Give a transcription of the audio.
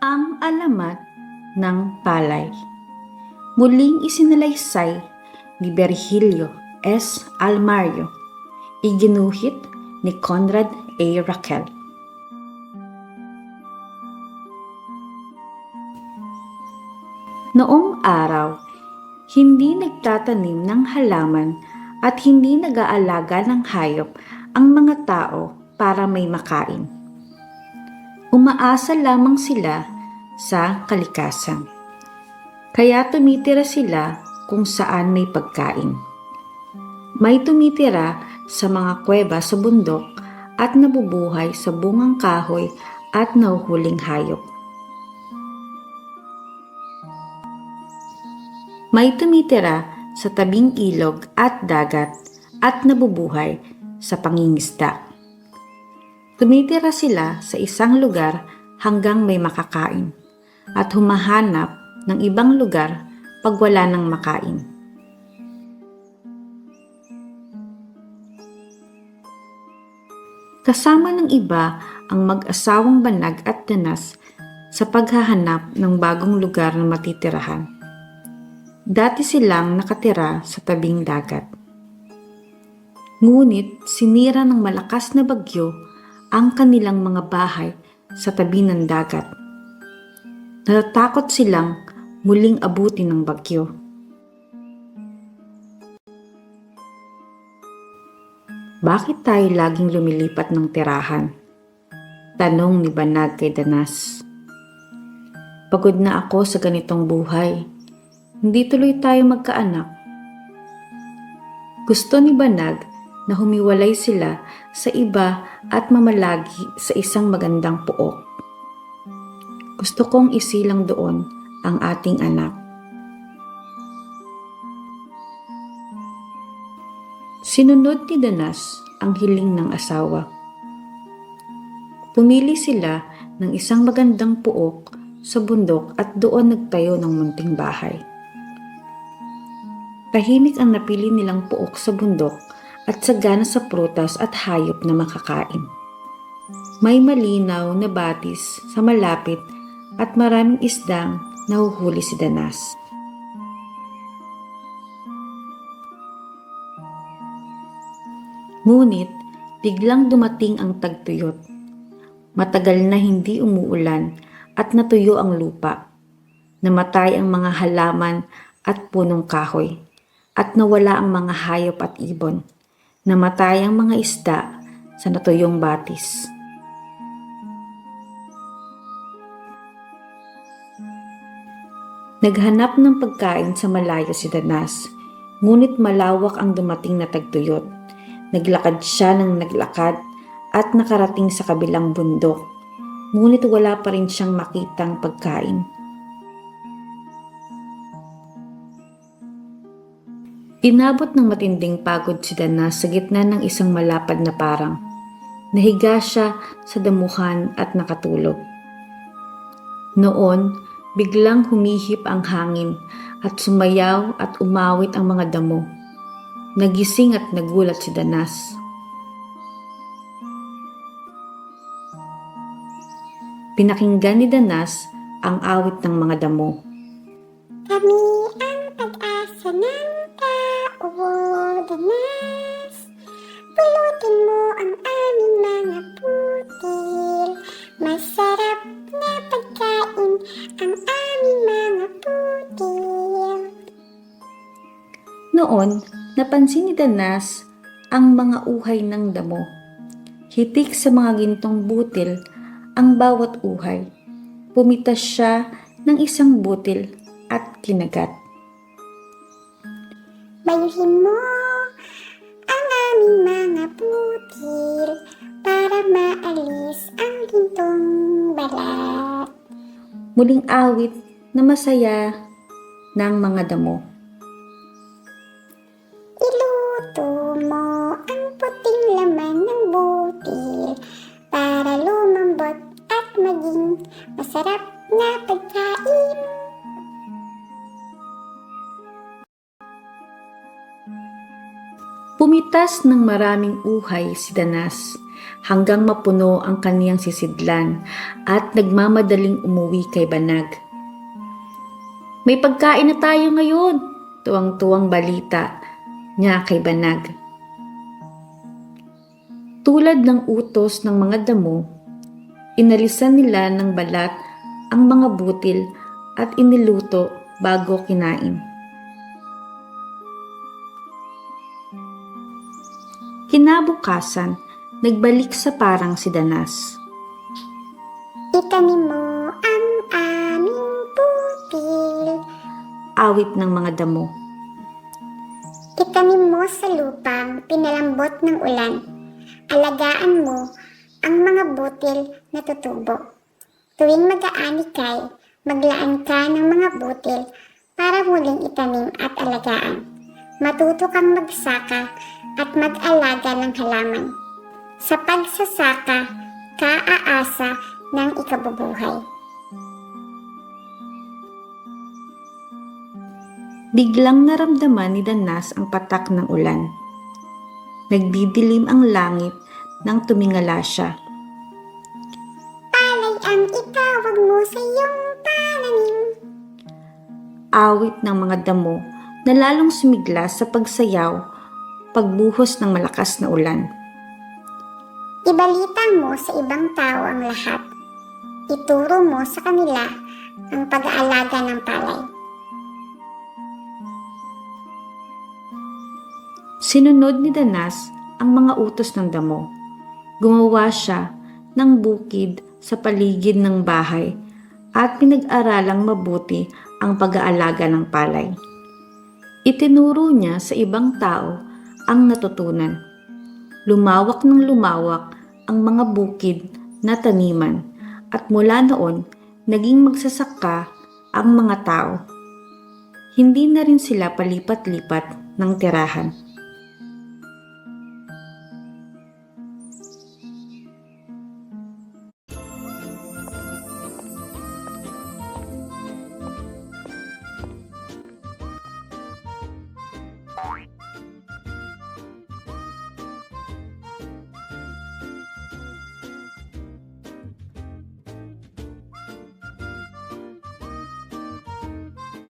Ang alamat ng palay. Muling isinalaysay ni Virgilio S. Almario, iginuhit ni Conrad A. Raquel. Noong araw, hindi nagtatanim ng halaman at hindi nag-aalaga ng hayop ang mga tao para may makain. Umaasa lamang sila sa kalikasan. Kaya tumitira sila kung saan may pagkain. May tumitira sa mga kuweba sa bundok at nabubuhay sa bungang kahoy at nahuhuling hayop. May tumitira sa tabing ilog at dagat at nabubuhay sa pangingisda. Tumitira sila sa isang lugar hanggang may makakain at humahanap ng ibang lugar pag wala ng makain. Kasama ng iba ang mag-asawang Banag at Danas sa paghahanap ng bagong lugar na matitirahan. Dati silang nakatira sa tabing dagat. Ngunit sinira ng malakas na bagyo ang kanilang mga bahay sa tabi ng dagat. Natatakot silang muling abutin ng bagyo. Bakit tayo laging lumilipat ng tirahan? Tanong ni Banag kay Danas. Pagod na ako sa ganitong buhay. Hindi tuloy tayo magkaanak. Gusto ni Banag na humiwalay sila sa iba at mamalagi sa isang magandang pook. Gusto kong isilang doon ang ating anak. Sinunod ni Danas ang hiling ng asawa. Pumili sila ng isang magandang pook sa bundok at doon nagtayo ng munting bahay. Tahimik ang napili nilang pook sa bundok at sagana sa prutas at hayop na makakain. May malinaw na batis sa malapit at maraming isdang nahuhuli si Danas. Ngunit biglang dumating ang tagtuyot. Matagal na hindi umuulan at natuyo ang lupa. Namatay ang mga halaman at punong kahoy. At nawala ang mga hayop at ibon. Namatay ang mga isda sa natuyong batis. Naghanap ng pagkain sa malayo si Danas, ngunit malawak ang dumating na tagtuyot. Naglakad siya ng naglakad at nakarating sa kabilang bundok, ngunit wala pa rin siyang makitang pagkain. Inabot ng matinding pagod si Danas sa gitna ng isang malapad na parang. Nahiga siya sa damuhan at nakatulog. Noon, biglang humihip ang hangin at sumayaw at umawit ang mga damo. Nagising at nagulat si Danas. Pinakinggan ni Danas ang awit ng mga damo. Kami ang pag-asa ng tao, Danas. Pulutin mo ang aming mga putil. Masarap na pagkain ang aming mga putil. Noon, napansin ni Danas ang mga uhay ng damo. Hitik sa mga gintong butil ang bawat uhay. Pumitas siya ng isang butil at kinagat. Bayuhin mo ang aming mga putil para maalis ang gintong balat. Muling awit na masaya ng mga damo. Iluto mo ang puting laman ng butil para lumambot at maging masarap na pagkain. Pumitas ng maraming uhay si Danas hanggang mapuno ang kaniyang sisidlan at nagmamadaling umuwi kay Banag. May pagkain na tayo ngayon, tuwang-tuwang balita niya kay Banag. Tulad ng utos ng mga damo, inalisan nila ng balat ang mga butil at iniluto bago kinain. Kinabukasan, nagbalik sa parang si Danas. Itanim mo ang aming butil. Awit ng mga damo. Itanim mo sa lupang pinalambot ng ulan. Alagaan mo ang mga butil na tutubo. Tuwing mag-aani kay, maglaan ka ng mga butil para muling itanim at alagaan. Matuto kang magsaka at mag-alaga ng halaman. Sa pagsasaka, kaaasa ng ikabubuhay. Biglang naramdaman ni Danas ang patak ng ulan. Nagdidilim ang langit nang tumingala siya. Palay ang itawag mo sa iyong pananim. Awit ng mga damo na lalong sumigla sa pagsayaw, pagbuhos ng malakas na ulan. Ibalita mo sa ibang tao ang lahat. Ituro mo sa kanila ang pag-aalaga ng palay. Sinunod ni Danas ang mga utos ng damo. Gumawa siya ng bukid sa paligid ng bahay at pinag-aralang mabuti ang pag-aalaga ng palay. Itinuro niya sa ibang tao ang natutunan. Lumawak ng lumawak ang mga bukid na taniman at mula noon naging magsasaka ang mga tao. Hindi na rin sila palipat-lipat ng tirahan.